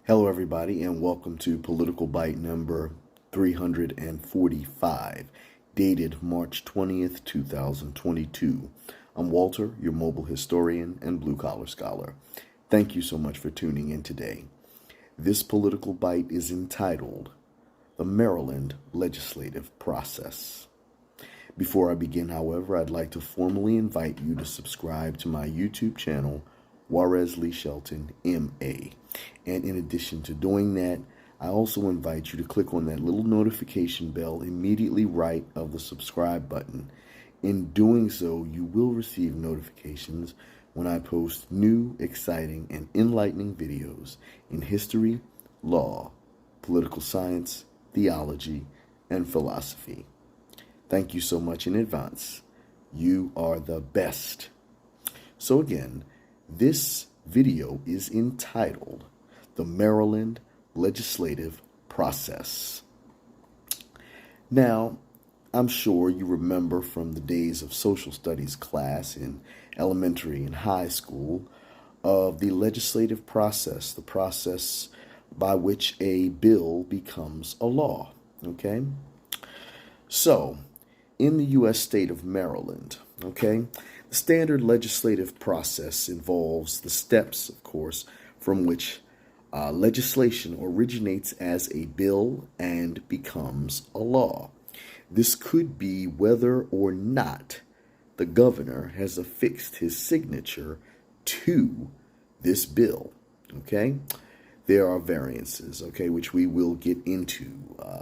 Hello, everybody, and welcome to Political Bite number 345, dated March 20th, 2022. I'm Walter, your mobile historian and blue-collar scholar. Thank you so much for tuning in today. This Political Bite is entitled The Maryland Legislative Process. Before I begin, however, I'd like to formally invite you to subscribe to my YouTube channel, Juarez Lee Shelton, M.A. And in addition to doing that, I also invite you to click on that little notification bell immediately right of the subscribe button. In doing so, you will receive notifications when I post new, exciting, and enlightening videos in history, law, political science, theology, and philosophy. Thank you so much in advance. You are the best. So again, this video is entitled The Maryland Legislative Process. Now, I'm sure you remember from the days of social studies class in elementary and high school of the legislative process, the process by which a bill becomes a law, okay? So, in the U.S. state of Maryland, okay, the standard legislative process involves the steps, of course, from which legislation originates as a bill and becomes a law. This could be whether or not the governor has affixed his signature to this bill, okay? There are variances, okay, which we will get into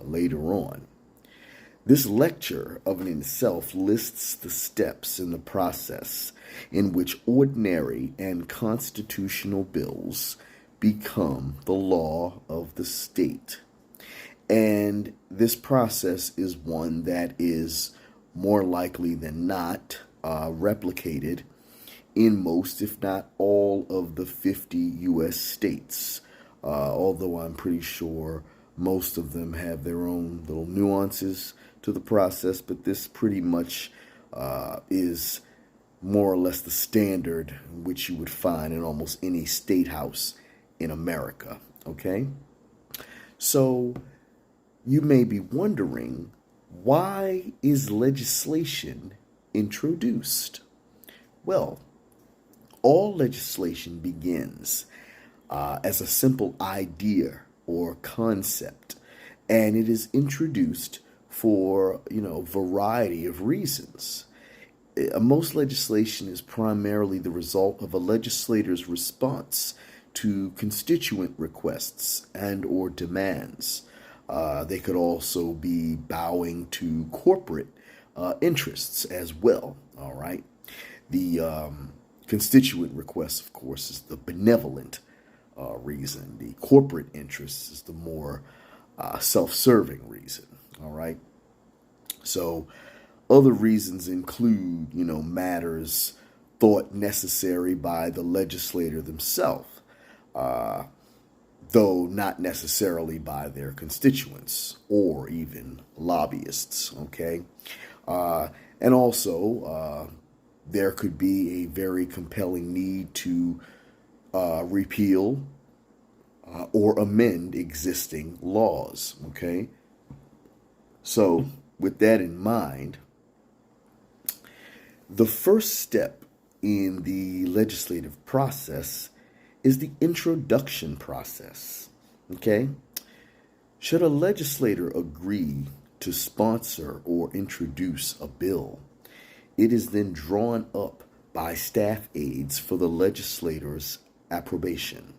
later on. This lecture of in itself lists the steps in the process in which ordinary and constitutional bills become the law of the state. And this process is one that is more likely than not replicated in most, if not all, of the 50 U.S. states, although I'm pretty sure most of them have their own little nuances to the process, but this pretty much is more or less the standard which you would find in almost any state house in America, okay? So you may be wondering, why is legislation introduced? Well, all legislation begins as a simple idea or concept, and it is introduced for, a variety of reasons. Most legislation is primarily the result of a legislator's response to constituent requests and or demands. They could also be bowing to corporate interests as well, all right? The constituent request, of course, is the benevolent reason. The corporate interest is the more self-serving reason. All right. So other reasons include, matters thought necessary by the legislator themselves, though not necessarily by their constituents or even lobbyists. Okay. And also, there could be a very compelling need to repeal or amend existing laws. Okay. So, with that in mind, the first step in the legislative process is the introduction process, okay? Should a legislator agree to sponsor or introduce a bill, it is then drawn up by staff aides for the legislator's approbation.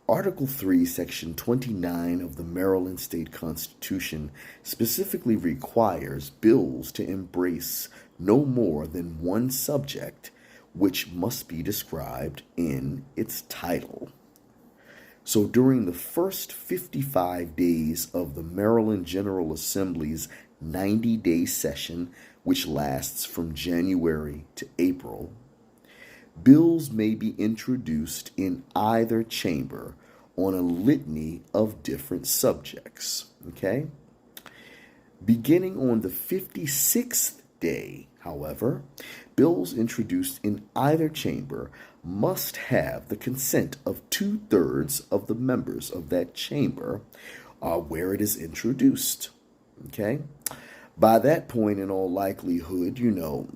Article 3, Section 29 of the Maryland State Constitution specifically requires bills to embrace no more than one subject, which must be described in its title. So during the first 55 days of the Maryland General Assembly's 90-day session, which lasts from January to April, bills may be introduced in either chamber on a litany of different subjects, okay? Beginning on the 56th day, however, bills introduced in either chamber must have the consent of 2/3 of the members of that chamber where it is introduced. Okay? By that point, in all likelihood,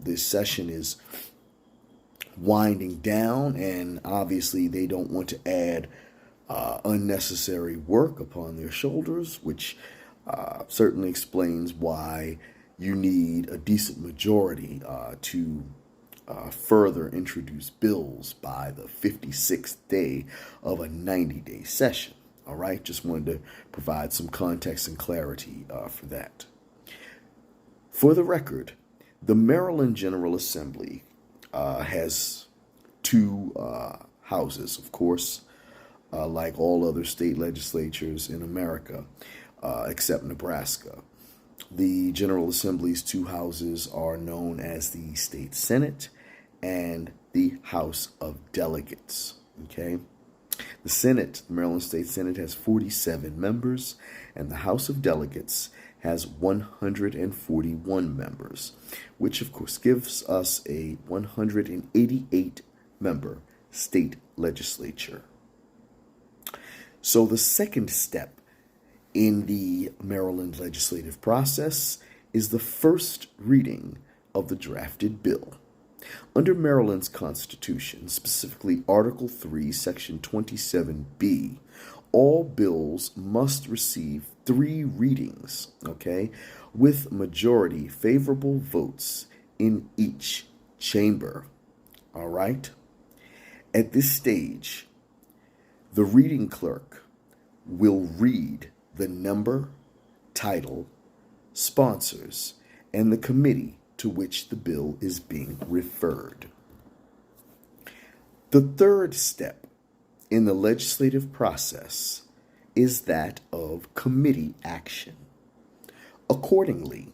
this session is winding down, and obviously they don't want to add unnecessary work upon their shoulders, which certainly explains why you need a decent majority to further introduce bills by the 56th day of a 90-day session. All right, just wanted to provide some context and clarity for that. For the record, the Maryland General Assembly has two houses, of course, like all other state legislatures in America, except Nebraska. The General Assembly's two houses are known as the State Senate and the House of Delegates. Okay? The Senate, the Maryland State Senate, has 47 members, and the House of Delegates has 141 members, which of course gives us a 188-member state legislature. So the second step in the Maryland legislative process is the first reading of the drafted bill. Under Maryland's Constitution, specifically Article 3, Section 27B, all bills must receive 3 readings, okay, with majority favorable votes in each chamber. All right? At this stage, the reading clerk will read the number, title, sponsors, and the committee to which the bill is being referred. The third step in the legislative process is that of committee action. Accordingly,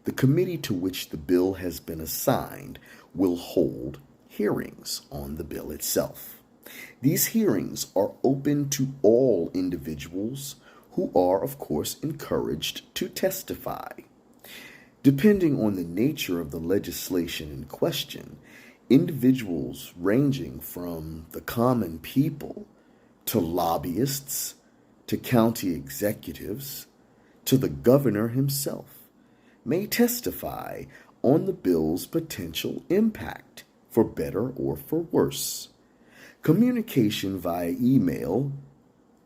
the committee to which the bill has been assigned will hold hearings on the bill itself. These hearings are open to all individuals who are, of course, encouraged to testify. Depending on the nature of the legislation in question, individuals ranging from the common people to lobbyists to county executives to the governor himself may testify on the bill's potential impact, for better or for worse. Communication via email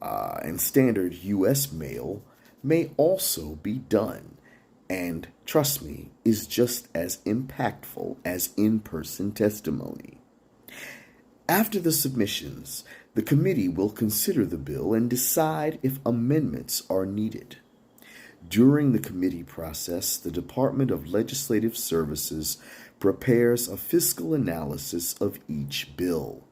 and standard U.S. mail may also be done, and trust me, is just as impactful as in-person testimony. After the submissions, the committee will consider the bill and decide if amendments are needed. During the committee process, the Department of Legislative Services prepares a fiscal analysis of each bill,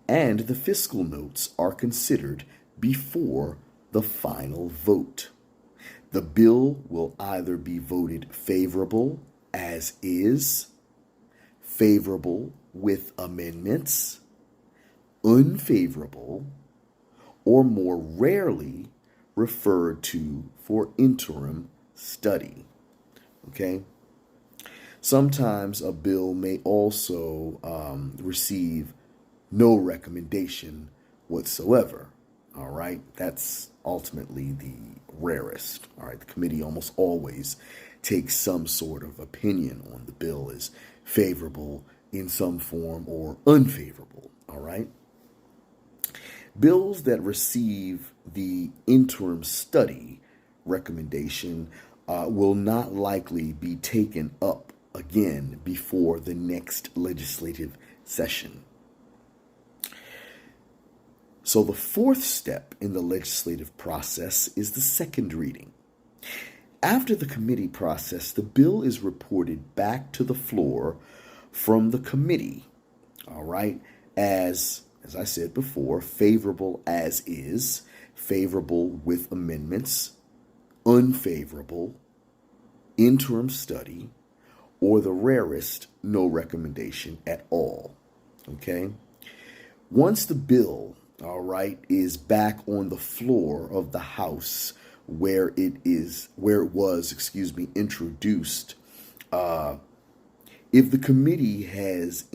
and the fiscal notes are considered before the final vote. The bill will either be voted favorable as is, favorable with amendments, unfavorable, or more rarely referred to for interim study. Okay? Sometimes a bill may also receive no recommendation whatsoever. All right? That's ultimately the rarest. All right? The committee almost always takes some sort of opinion on the bill as favorable in some form or unfavorable. All right? Bills that receive the interim study recommendation will not likely be taken up again before the next legislative session. So the fourth step in the legislative process is the second reading. After the committee process, the bill is reported back to the floor from the committee, all right, as I said before, favorable as is, favorable with amendments, unfavorable, interim study, or the rarest, no recommendation at all. Okay? Once the bill, all right, is back on the floor of the House where it was introduced, if the committee has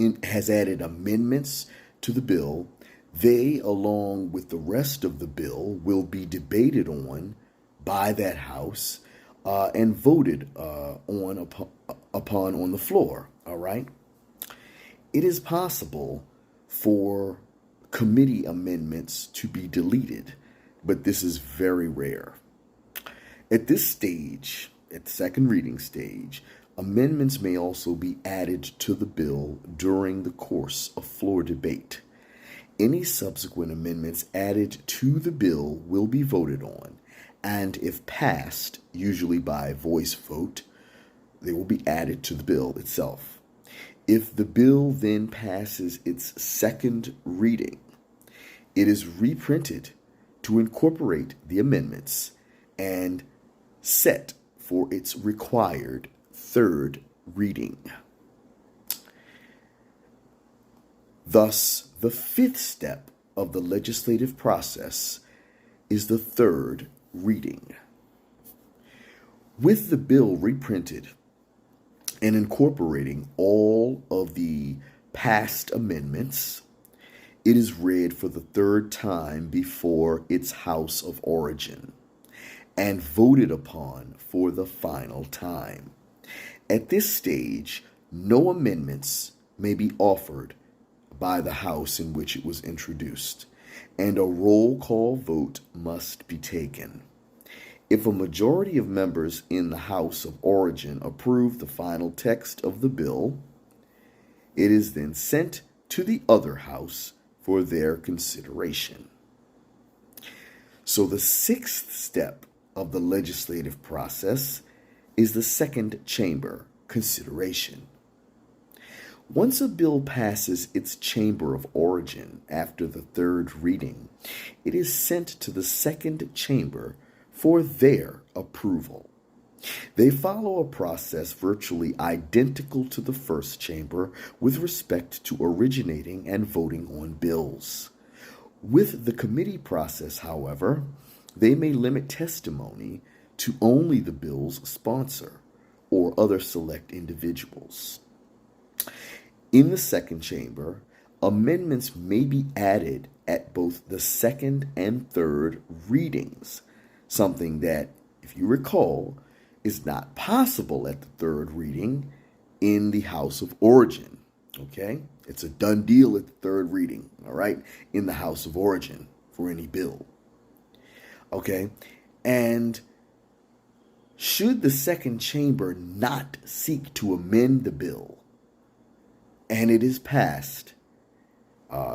added amendments to the bill, They, along with the rest of the bill, will be debated on by that House and voted upon on the floor. All right. It is possible for committee amendments to be deleted, but this is very rare. At this stage, at the second reading stage, amendments may also be added to the bill during the course of floor debate. Any subsequent amendments added to the bill will be voted on, and if passed, usually by voice vote, they will be added to the bill itself. If the bill then passes its second reading, it is reprinted to incorporate the amendments and set for its required third reading. Thus, the fifth step of the legislative process is the third reading. With the bill reprinted and incorporating all of the past amendments, it is read for the third time before its house of origin and voted upon for the final time. At this stage, no amendments may be offered by the House in which it was introduced, and a roll call vote must be taken. If a majority of members in the House of Origin approve the final text of the bill, it is then sent to the other House for their consideration. So the sixth step of the legislative process is the second chamber consideration. Once a bill passes its chamber of origin after the third reading, it is sent to the second chamber for their approval. They follow a process virtually identical to the first chamber with respect to originating and voting on bills. With the committee process, however, they may limit testimony to only the bill's sponsor or other select individuals. In the second chamber, amendments may be added at both the second and third readings, something that, if you recall, is not possible at the third reading in the House of Origin. Okay? It's a done deal at the third reading, all right, in the House of Origin for any bill. Okay? And should the second chamber not seek to amend the bill and it is passed,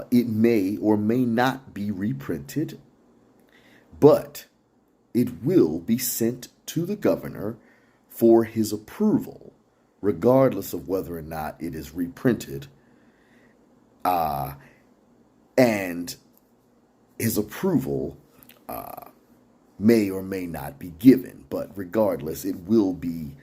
it may or may not be reprinted, but it will be sent to the governor for his approval, regardless of whether or not it is reprinted, and his approval may or may not be given, but regardless, it will be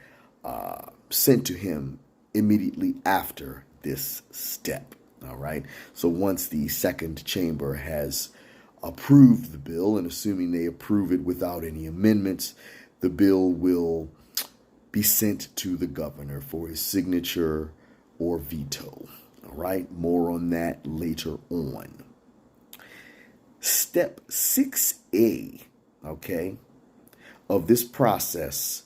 sent to him immediately after this step. All right. So once the second chamber has approved the bill, and assuming they approve it without any amendments, the bill will be sent to the governor for his signature or veto. All right. More on that later on. Step 6A, okay, of this process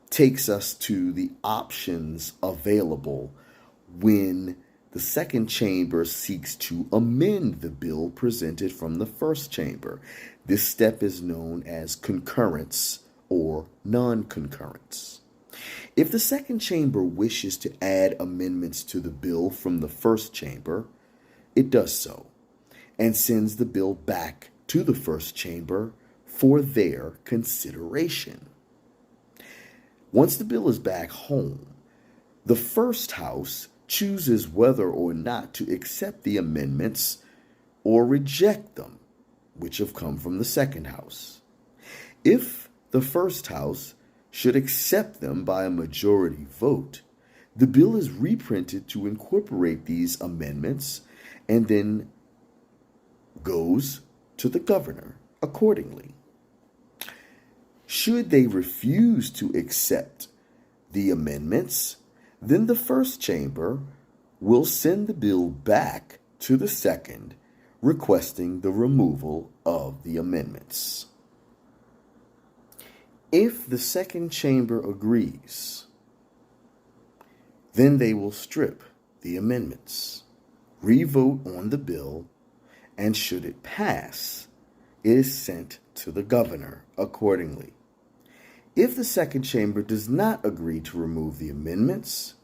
takes us to the options available when the second chamber seeks to amend the bill presented from the first chamber. This step is known as concurrence or non-concurrence. If the second chamber wishes to add amendments to the bill from the first chamber, it does so and sends the bill back to the first chamber for their consideration. Once the bill is back home, the first house chooses whether or not to accept the amendments or reject them, which have come from the second house. If the first house should accept them by a majority vote, the bill is reprinted to incorporate these amendments and then goes to the governor accordingly. Should they refuse to accept the amendments, then the first chamber will send the bill back to the second, requesting the removal of the amendments. If the second chamber agrees, then they will strip the amendments, revote on the bill, and should it pass, it is sent to the governor accordingly. If the second chamber does not agree to remove the amendments,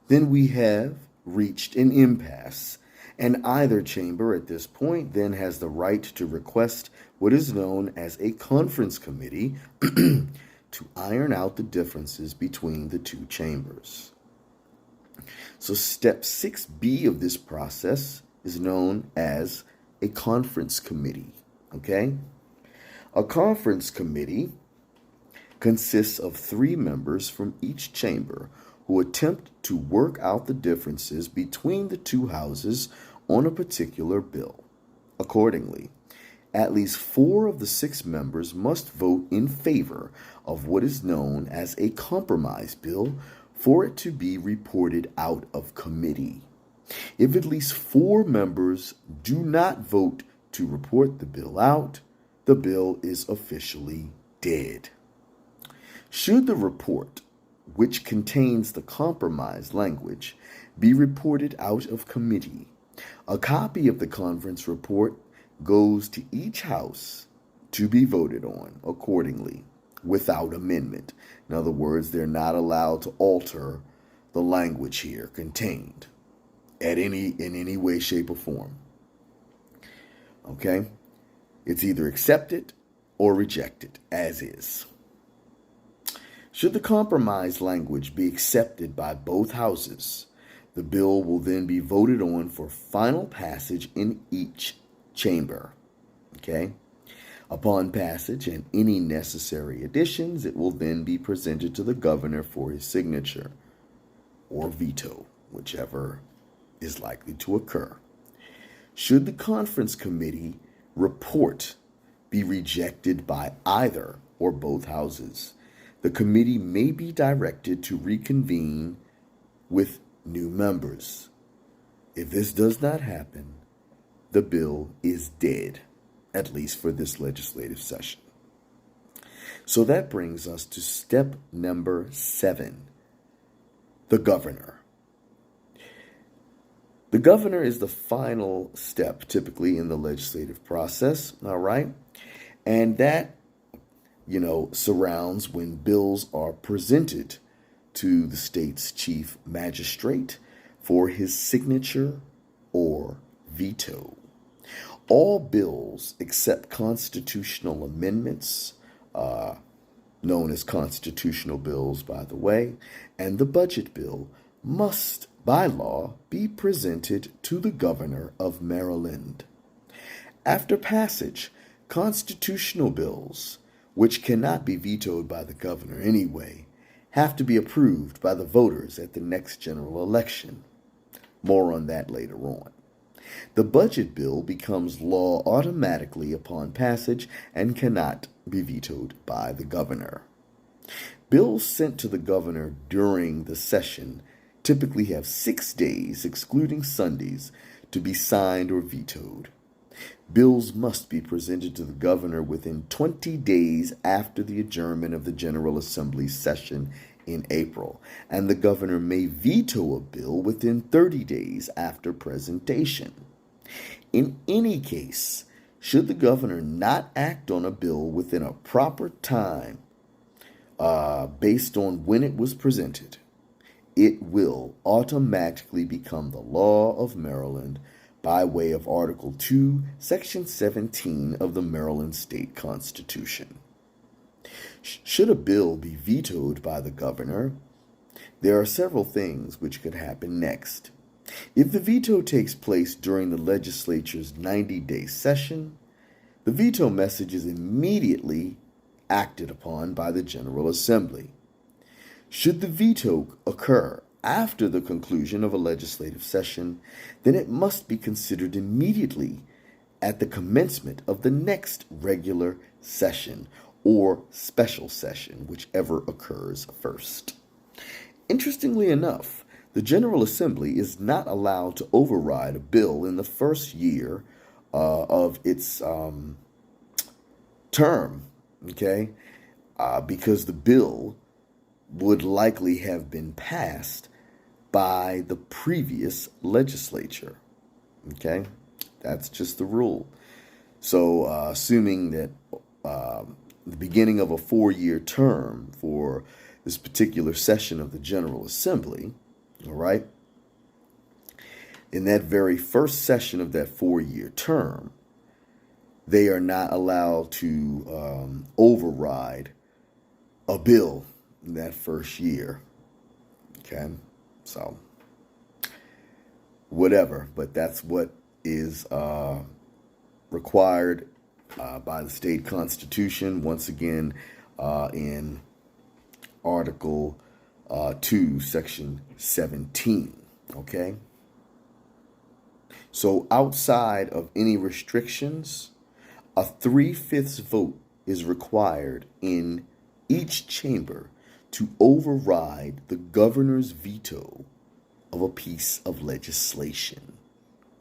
then we have reached an impasse, and either chamber at this point then has the right to request what is known as a conference committee to iron out the differences between the two chambers. So step 6B of this process is known as a conference committee, okay? A conference committee consists of 3 members from each chamber who attempt to work out the differences between the two houses on a particular bill. Accordingly, at least 4 of the 6 members must vote in favor of what is known as a compromise bill for it to be reported out of committee. If at least 4 members do not vote to report the bill out, the bill is officially dead. Should the report, which contains the compromise language, be reported out of committee, a copy of the conference report goes to each house to be voted on accordingly without amendment. In other words, they're not allowed to alter the language here contained in any way, shape, or form. Okay? It's either accepted or rejected as is. Should the compromise language be accepted by both houses, the bill will then be voted on for final passage in each chamber. Okay? Upon passage and any necessary additions, it will then be presented to the governor for his signature or veto, whichever is likely to occur. Should the conference committee report be rejected by either or both houses, the committee may be directed to reconvene with new members. If this does not happen, the bill is dead, at least for this legislative session. So that brings us to step number 7, the governor. The governor is the final step typically in the legislative process, all right? And that surrounds when bills are presented to the state's chief magistrate for his signature or veto. All bills except constitutional amendments, known as constitutional bills, by the way, and the budget bill must, by law, be presented to the governor of Maryland. After passage, constitutional bills, which cannot be vetoed by the governor anyway, have to be approved by the voters at the next general election. More on that later on. The budget bill becomes law automatically upon passage and cannot be vetoed by the governor. Bills sent to the governor during the session typically have 6 days, excluding Sundays, to be signed or vetoed. Bills must be presented to the governor within 20 days after the adjournment of the General Assembly session in April, and the governor may veto a bill within 30 days after presentation. In any case, should the governor not act on a bill within a proper time based on when it was presented, it will automatically become the law of Maryland by way of Article 2, Section 17 of the Maryland State Constitution. Should a bill be vetoed by the governor, there are several things which could happen next. If the veto takes place during the legislature's 90-day session, the veto message is immediately acted upon by the General Assembly. Should the veto occur after the conclusion of a legislative session, then it must be considered immediately at the commencement of the next regular session or special session, whichever occurs first. Interestingly enough, The General Assembly is not allowed to override a bill in the first year of its term, okay? Because the bill would likely have been passed by the previous legislature, okay? That's just the rule. So, assuming that the beginning of a 4-year term for this particular session of the General Assembly, all right, in that very first session of that 4-year term, they are not allowed to override a bill in that first year. Okay, so whatever, but that's what is required by the state constitution, once again in Article 2, Section 17. Okay? So outside of any restrictions, a 3/5 vote is required in each chamber to override the governor's veto of a piece of legislation.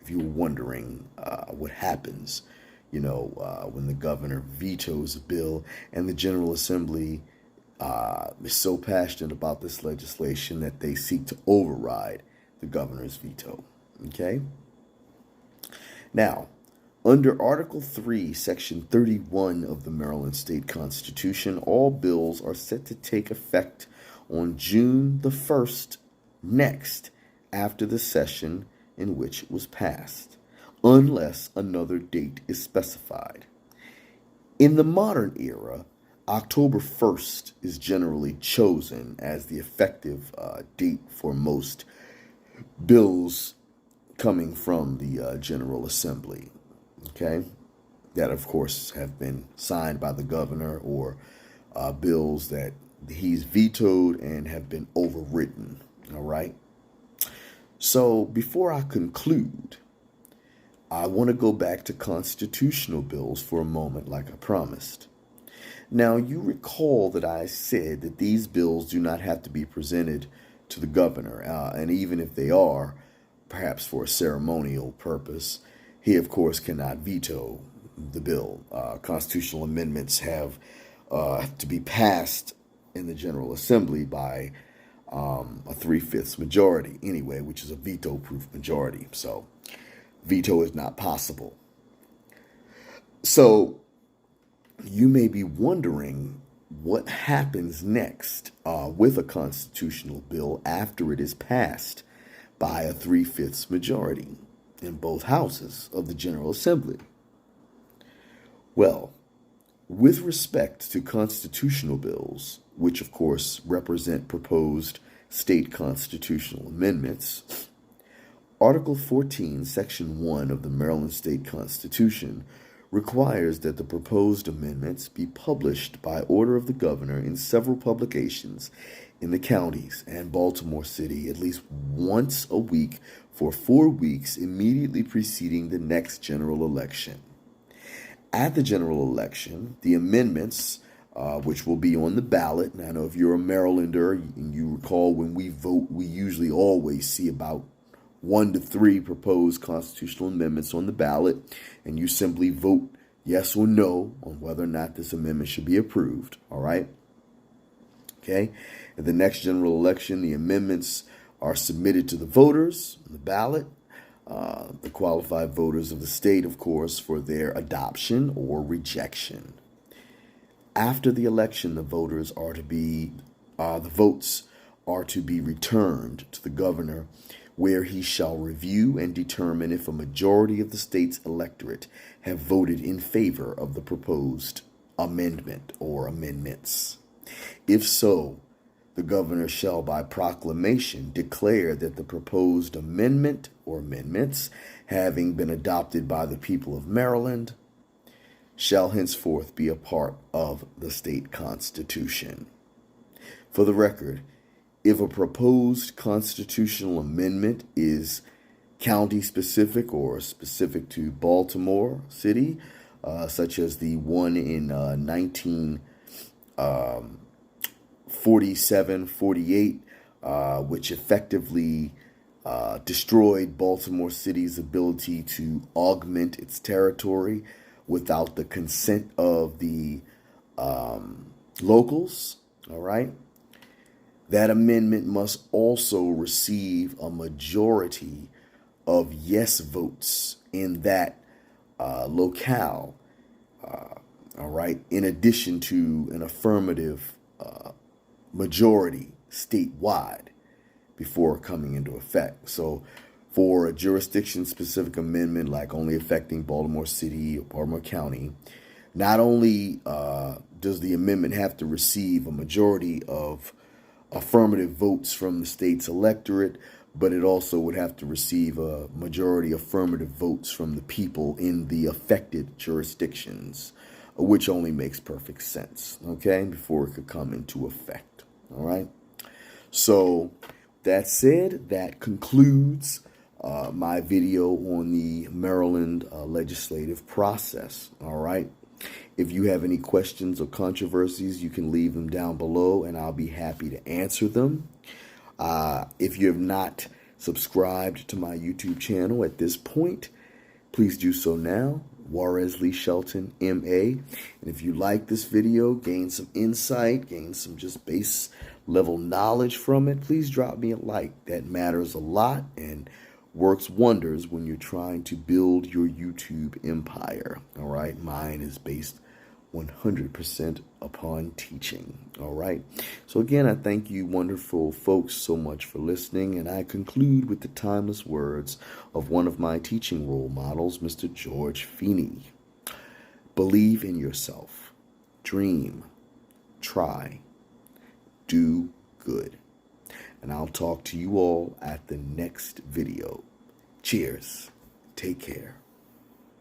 If you're wondering what happens, when the governor vetoes a bill and the General Assembly is so passionate about this legislation that they seek to override the governor's veto. Okay? Now, under Article 3, Section 31 of the Maryland State Constitution, all bills are set to take effect on June the 1st next after the session in which it was passed, unless another date is specified. In the modern era, October 1st is generally chosen as the effective date for most bills coming from the General Assembly. Okay, that of course have been signed by the governor, or bills that he's vetoed and have been overridden. All right. So before I conclude, I want to go back to constitutional bills for a moment, like I promised. Now, you recall that I said that these bills do not have to be presented to the governor, and even if they are, perhaps for a ceremonial purpose, he, of course, cannot veto the bill. Constitutional amendments have to be passed in the General Assembly by a 3/5 majority anyway, which is a veto-proof majority. So veto is not possible. So you may be wondering what happens next with a constitutional bill after it is passed by a 3/5 majority in both houses of the General Assembly. Well, with respect to constitutional bills, which of course represent proposed state constitutional amendments, Article 14, Section 1 of the Maryland State Constitution requires that the proposed amendments be published by order of the governor in several publications in the counties and Baltimore City at least once a week for 4 weeks immediately preceding the next general election. At the general election, the amendments, which will be on the ballot, and I know if you're a Marylander and you recall when we vote, we usually always see about 1 to 3 proposed constitutional amendments on the ballot, and you simply vote yes or no on whether or not this amendment should be approved, all right? Okay? At the next general election, the amendments are submitted to the voters on the ballot, the qualified voters of the state, of course, for their adoption or rejection. After the election, the votes are to be returned to the governor, where he shall review and determine if a majority of the state's electorate have voted in favor of the proposed amendment or amendments. If so, the governor shall by proclamation declare that the proposed amendment or amendments, having been adopted by the people of Maryland, shall henceforth be a part of the state constitution. For the record, if a proposed constitutional amendment is county specific or specific to Baltimore City, such as the one in 1947-48, which effectively destroyed Baltimore City's ability to augment its territory without the consent of the locals. All right. That amendment must also receive a majority of yes votes in that locale. All right. In addition to an affirmative majority statewide before coming into effect. So for a jurisdiction-specific amendment like only affecting Baltimore City or Baltimore County, not only does the amendment have to receive a majority of affirmative votes from the state's electorate, but it also would have to receive a majority affirmative votes from the people in the affected jurisdictions, which only makes perfect sense, okay, before it could come into effect. All right. So that said, that concludes my video on the Maryland legislative process. All right. If you have any questions or controversies, you can leave them down below and I'll be happy to answer them. If you have not subscribed to my YouTube channel at this point, please do so now. Juarez Lee Shelton, M.A. And if you like this video, gain some insight, gain some just base level knowledge from it, please drop me a like. That matters a lot and works wonders when you're trying to build your YouTube empire. All right. Mine is based 100% upon teaching. All right. So again, I thank you wonderful folks so much for listening. And I conclude with the timeless words of one of my teaching role models, Mr. George Feeney. Believe in yourself. Dream. Try. Do good. And I'll talk to you all at the next video. Cheers. Take care.